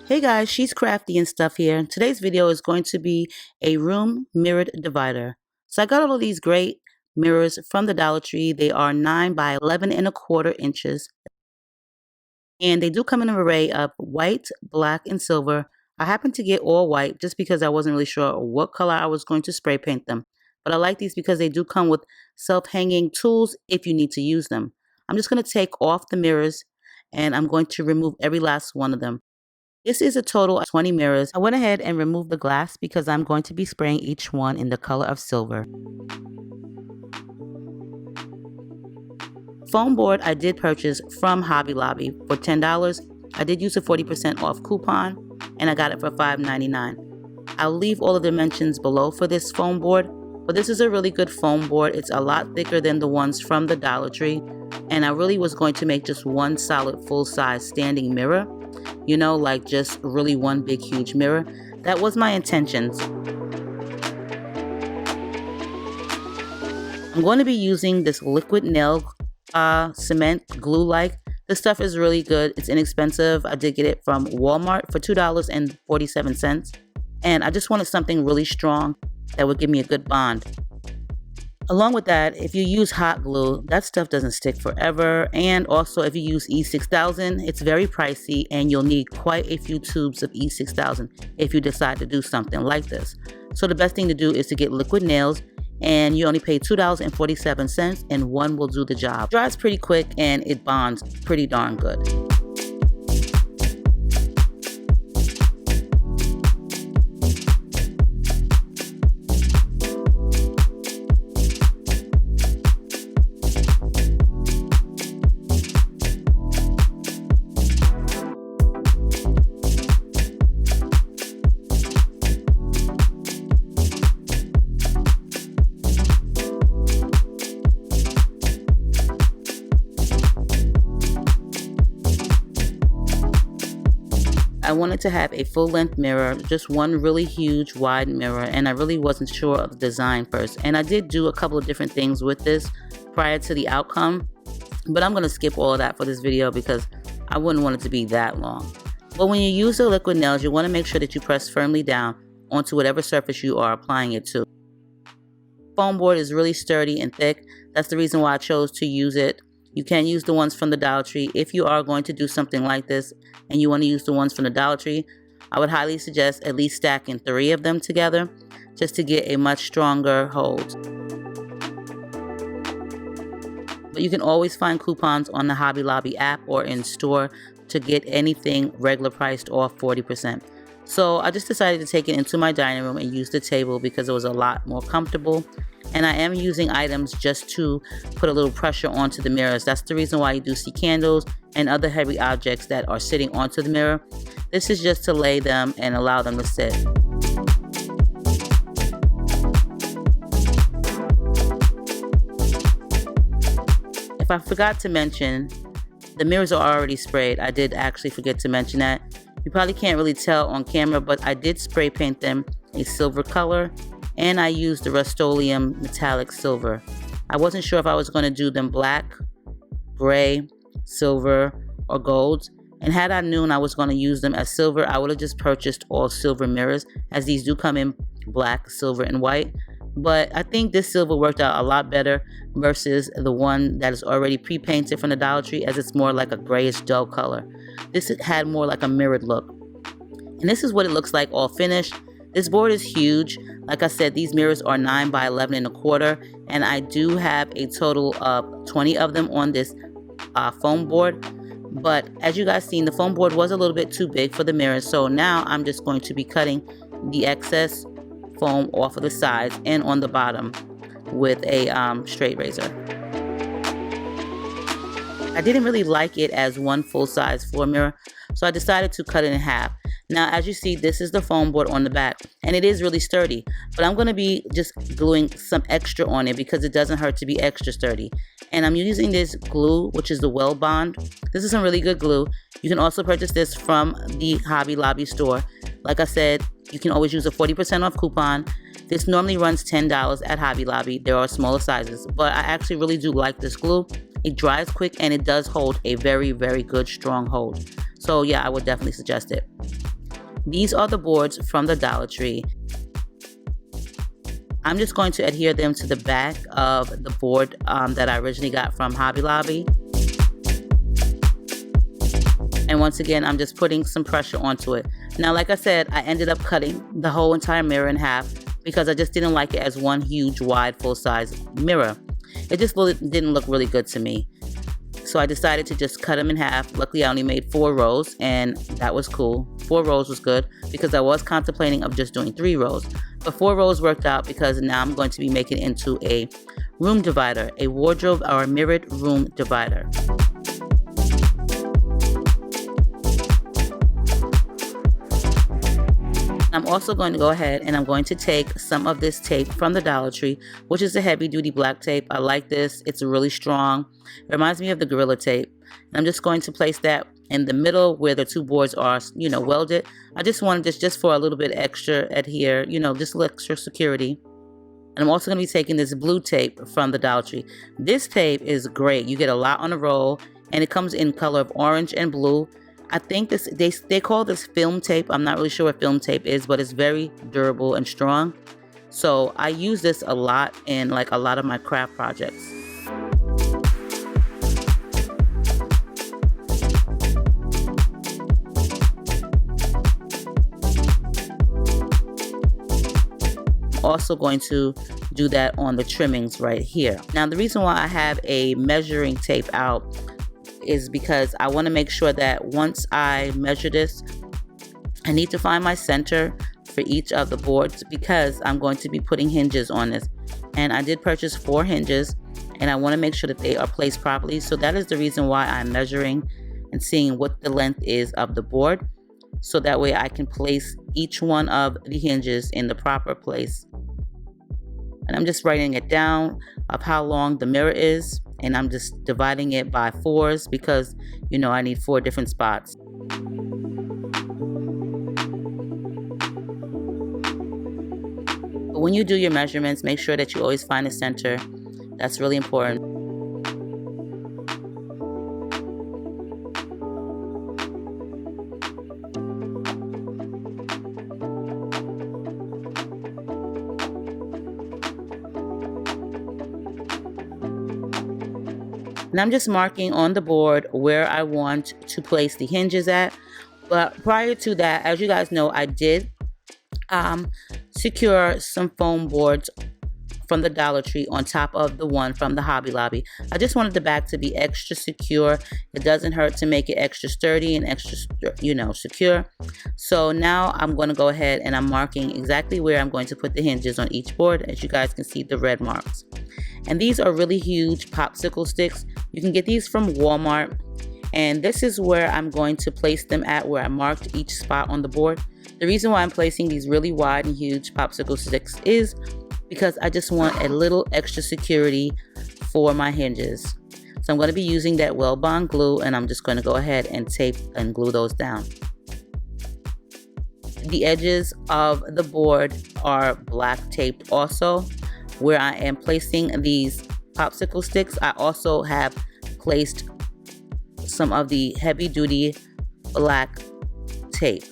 Hey guys, she's crafty and stuff here. Today's video is going to be a room mirrored divider. So I got all of these great mirrors from the Dollar Tree. They are 9 by 11 1/4 inches. And they do come in an array of white, black, and silver. I happened to get all white just because I wasn't really sure what color I was going to spray paint them. But I like these because they do come with self-hanging tools if you need to use them. I'm just going to take off the mirrors and I'm going to remove every last one of them. This is a total of 20 mirrors. I went ahead and removed the glass because I'm going to be spraying each one in the color of silver. Foam board I did purchase from Hobby Lobby for $10. I did use a 40% off coupon and I got it for $5.99. I'll leave all the dimensions below for this foam board, but this is a really good foam board. It's a lot thicker than the ones from the Dollar Tree, and I really was going to make just one solid full-size standing mirror. You know, like just really one big huge mirror. That was my intentions. I'm going to be using this liquid nail cement glue-like. This stuff is really good. It's inexpensive. I did get it from Walmart for $2.47. And I just wanted something really strong that would give me a good bond. Along with that, if you use hot glue, that stuff doesn't stick forever. And also if you use E6000, it's very pricey and you'll need quite a few tubes of E6000 if you decide to do something like this. So the best thing to do is to get liquid nails, and you only pay $2.47 and one will do the job. It dries pretty quick and it bonds pretty darn good. I wanted to have a full-length mirror, just one really huge wide mirror, and I really wasn't sure of the design first. And I did do a couple of different things with this prior to the outcome, but I'm going to skip all of that for this video because I wouldn't want it to be that long. But when you use the liquid nails, you want to make sure that you press firmly down onto whatever surface you are applying it to. Foam board is really sturdy and thick. That's the reason why I chose to use it. You can use the ones from the Dollar Tree. If you are going to do something like this and you want to use the ones from the Dollar Tree, I would highly suggest at least stacking 3 of them together just to get a much stronger hold. But you can always find coupons on the Hobby Lobby app or in store to get anything regular priced off 40%. So I just decided to take it into my dining room and use the table because it was a lot more comfortable. And I am using items just to put a little pressure onto the mirrors. That's the reason why you do see candles and other heavy objects that are sitting onto the mirror. This is just to lay them and allow them to sit. If I forgot to mention, the mirrors are already sprayed. I did actually forget to mention that. You probably can't really tell on camera, but I did spray paint them a silver color. And I used the Rustoleum metallic silver. I wasn't sure if I was going to do them black, gray, silver, or gold. And had I known I was going to use them as silver, I would have just purchased all silver mirrors, as these do come in black, silver, and white. But I think this silver worked out a lot better versus the one that is already pre-painted from the Dollar Tree, as it's more like a grayish dull color. This had more like a mirrored look. And this is what it looks like all finished. This board is huge. Like I said, these mirrors are 9 by 11 1/4, and I do have a total of 20 of them on this foam board. But as you guys seen, the foam board was a little bit too big for the mirrors, so now I'm just going to be cutting the excess foam off of the sides and on the bottom with a straight razor. I didn't really like it as one full-size floor mirror, so I decided to cut it in half. Now, as you see, this is the foam board on the back, and it is really sturdy, but I'm going to be just gluing some extra on it because it doesn't hurt to be extra sturdy. And I'm using this glue, which is the Well Bond. This is some really good glue. You can also purchase this from the Hobby Lobby store. Like I said, you can always use a 40% off coupon. This normally runs $10 at Hobby Lobby. There are smaller sizes, but I actually really do like this glue. It dries quick and it does hold a very, very good strong hold. So yeah, I would definitely suggest it. These are the boards from the Dollar Tree. I'm just going to adhere them to the back of the board that I originally got from Hobby Lobby. And once again, I'm just putting some pressure onto it. Now, like I said, I ended up cutting the whole entire mirror in half because I just didn't like it as one huge, wide, full-size mirror. It just didn't look really good to me. So I decided to just cut them in half. Luckily, I only made 4 rows, and that was cool. 4 rows was good because I was contemplating of just doing 3 rows. But 4 rows worked out because now I'm going to be making it into a room divider, a wardrobe or a mirrored room divider. I'm also going to go ahead and I'm going to take some of this tape from the Dollar Tree, which is a heavy duty black tape. I like this. It's really strong. It reminds me of the Gorilla Tape. And I'm just going to place that in the middle where the 2 boards are, welded. I just wanted this just for a little bit extra adhere, just a little extra security. And I'm also going to be taking this blue tape from the Dollar Tree. This tape is great. You get a lot on a roll, and it comes in color of orange and blue. I think they call this film tape. I'm not really sure what film tape is, but it's very durable and strong. So I use this a lot in like a lot of my craft projects. Also going to do that on the trimmings right here. Now, the reason why I have a measuring tape out is because I want to make sure that once I measure this, I need to find my center for each of the boards because I'm going to be putting hinges on this. And I did purchase 4 hinges, and I want to make sure that they are placed properly. So that is the reason why I'm measuring and seeing what the length is of the board, so that way I can place each one of the hinges in the proper place. And I'm just writing it down of how long the mirror is, and I'm just dividing it by 4s because I need 4 different spots. But when you do your measurements, make sure that you always find a center. That's really important. And I'm just marking on the board where I want to place the hinges at. But prior to that, as you guys know, I did secure some foam boards from the Dollar Tree on top of the one from the Hobby Lobby. I just wanted the back to be extra secure. It doesn't hurt to make it extra sturdy and extra, secure. So now I'm going to go ahead and I'm marking exactly where I'm going to put the hinges on each board. As you guys can see, the red marks. And these are really huge popsicle sticks. You can get these from Walmart. And this is where I'm going to place them at, where I marked each spot on the board. The reason why I'm placing these really wide and huge popsicle sticks is because I just want a little extra security for my hinges. So I'm going to be using that Well Bond glue, and I'm just going to go ahead and tape and glue those down. The edges of the board are black taped also. Where I am placing these popsicle sticks, I also have placed some of the heavy duty black tape.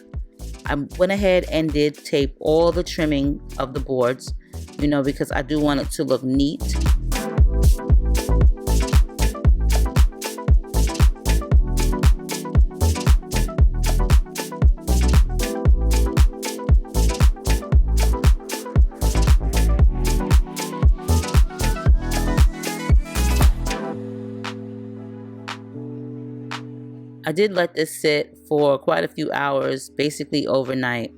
I went ahead and did tape all the trimming of the boards, because I do want it to look neat. I did let this sit for quite a few hours, basically overnight.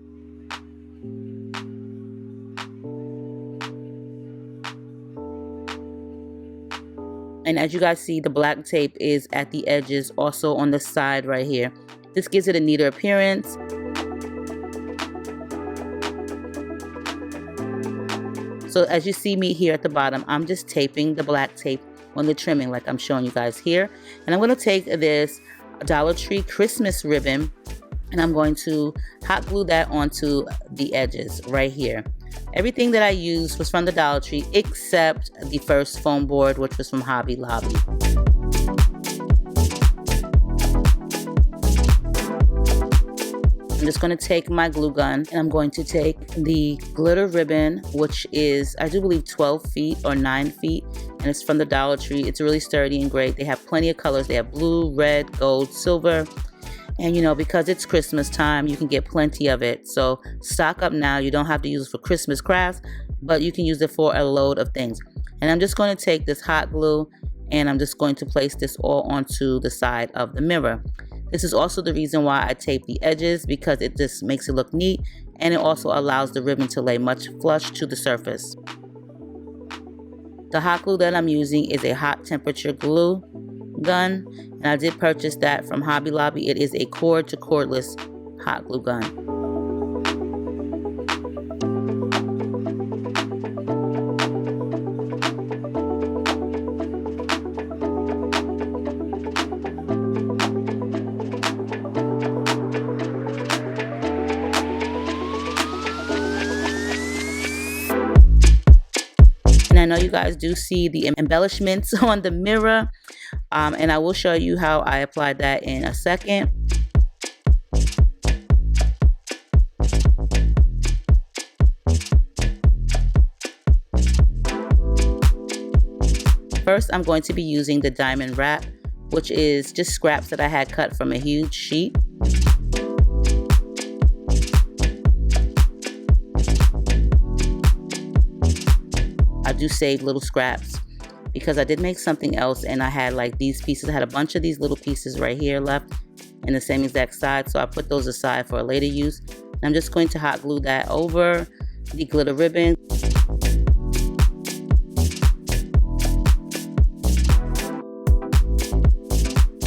And as you guys see, the black tape is at the edges, also on the side right here. This gives it a neater appearance. So as you see me here at the bottom, I'm just taping the black tape on the trimming like I'm showing you guys here. And I'm going to take this Dollar Tree Christmas ribbon and I'm going to hot glue that onto the edges right here. Everything that I used was from the Dollar Tree except the first foam board, which was from Hobby Lobby. I'm just going to take my glue gun and I'm going to take the glitter ribbon, which is, I do believe, 12 feet or 9 feet, and it's from the Dollar Tree. It's really sturdy and great. They have plenty of colors. They have blue, red, gold, silver. And you know, because it's Christmas time, you can get plenty of it. So stock up now. You don't have to use it for Christmas crafts, but you can use it for a load of things. And I'm just going to take this hot glue and I'm just going to place this all onto the side of the mirror. This is also the reason why I tape the edges, because it just makes it look neat, and it also allows the ribbon to lay much flush to the surface. The hot glue that I'm using is a hot temperature glue gun, and I did purchase that from Hobby Lobby. It is a cord to cordless hot glue gun. And I know you guys do see the embellishments on the mirror, and I will show you how I applied that in a second. First, I'm going to be using the diamond wrap, which is just scraps that I had cut from a huge sheet. I do save little scraps because I did make something else, and I had like these pieces. I had a bunch of these little pieces right here left in the same exact side, so I put those aside for a later use. And I'm just going to hot glue that over the glitter ribbon.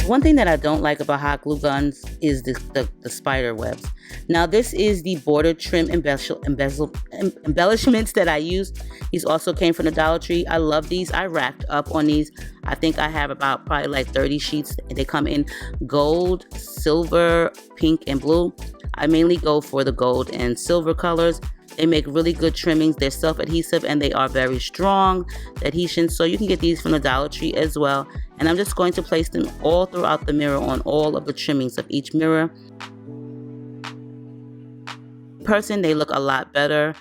One thing that I don't like about hot glue guns is the spider webs. Now this is the border trim embellishments that I used. These also came from the Dollar Tree. I love these. I racked up on these. I think I have about probably like 30 sheets. They come in gold, silver, pink, and blue. I mainly go for the gold and silver colors. They make really good trimmings. They're self-adhesive and they are very strong adhesion. So you can get these from the Dollar Tree as well. And I'm just going to place them all throughout the mirror on all of the trimmings of each mirror. In person, they look a lot better.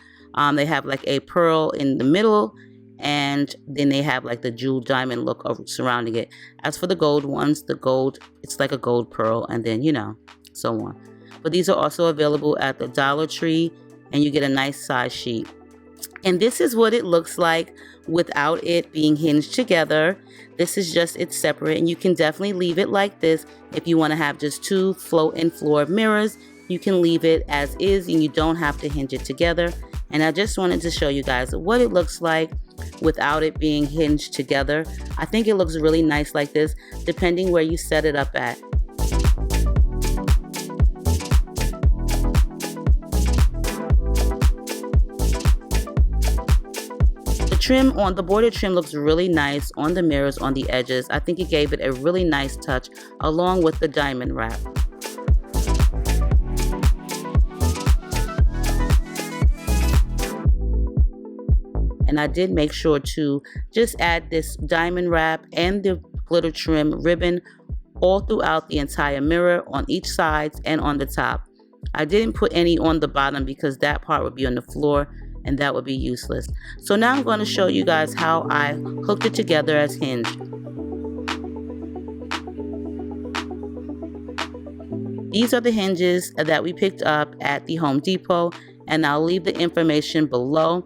They have like a pearl in the middle, and then they have like the jewel diamond look surrounding it. As for the gold ones, the gold, it's like a gold pearl, and then, you know, so on. But these are also available at the Dollar Tree, and you get a nice size sheet. And this is what it looks like without it being hinged together. This is just it separate, and you can definitely leave it like this. If you want to have just two float and floor mirrors, you can leave it as is and you don't have to hinge it together. And I just wanted to show you guys what it looks like without it being hinged together. I think it looks really nice like this, depending where you set it up at. Trim on the border trim looks really nice on the mirrors on the edges. I think it gave it a really nice touch along with the diamond wrap. And I did make sure to just add this diamond wrap and the glitter trim ribbon all throughout the entire mirror, on each side and on the top. I didn't put any on the bottom because that part would be on the floor and that would be useless. So now I'm going to show you guys how I hooked it together as hinged. These are the hinges that we picked up at the Home Depot, and I'll leave the information below.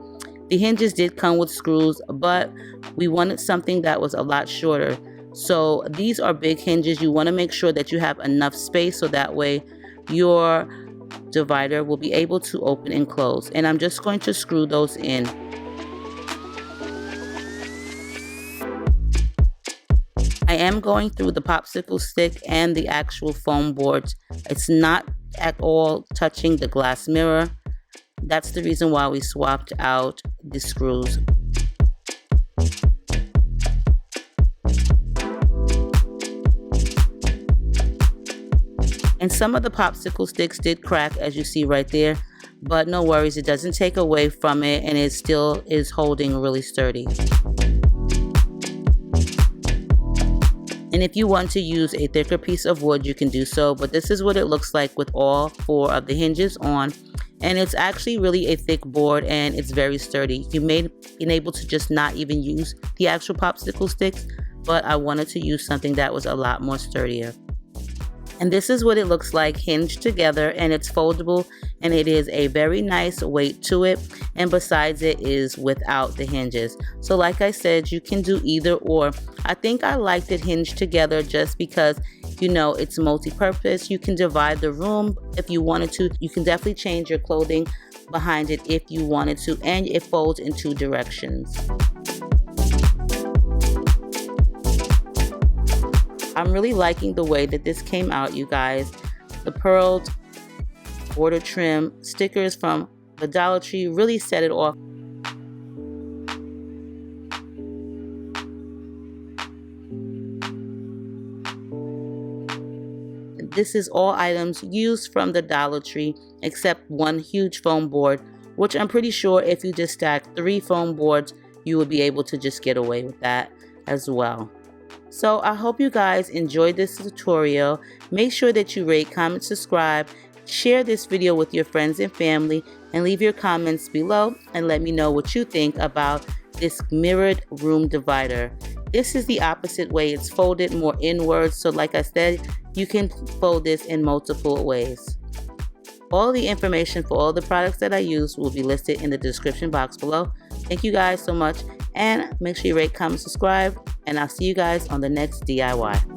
The hinges did come with screws, but we wanted something that was a lot shorter. So these are big hinges. You want to make sure that you have enough space so that way your divider will be able to open and close. And I'm just going to screw those in. I am going through the popsicle stick and the actual foam boards. It's not at all touching the glass mirror. That's the reason why we swapped out the screws. And some of the popsicle sticks did crack, as you see right there, but no worries, it doesn't take away from it, and it still is holding really sturdy. And And if you want to use a thicker piece of wood, you can do so, but this is what it looks like with all 4 of the hinges on. And it's actually really a thick board and it's very sturdy. You may be able to just not even use the actual popsicle sticks, but I wanted to use something that was a lot more sturdier. And this is what it looks like hinged together, and it's foldable, and it is a very nice weight to it, and besides it is without the hinges. So like I said, you can do either or. I think I liked it hinged together just because, you know, it's multi-purpose. You can divide the room if you wanted to. You can definitely change your clothing behind it if you wanted to, and it folds in 2 directions. I'm really liking the way that this came out, you guys. The pearled border trim stickers from the Dollar Tree really set it off. This is all items used from the Dollar Tree except one huge foam board, which I'm pretty sure if you just stack 3 foam boards, you would be able to just get away with that as well. So I hope you guys enjoyed this tutorial. Make sure that you rate, comment, subscribe, share this video with your friends and family, and leave your comments below and let me know what you think about this mirrored room divider. This is the opposite way. It's folded more inwards, so like I said, you can fold this in multiple ways. All the information for all the products that I use will be listed in the description box below. Thank you guys so much, and make sure you rate, comment, subscribe, and I'll see you guys on the next DIY.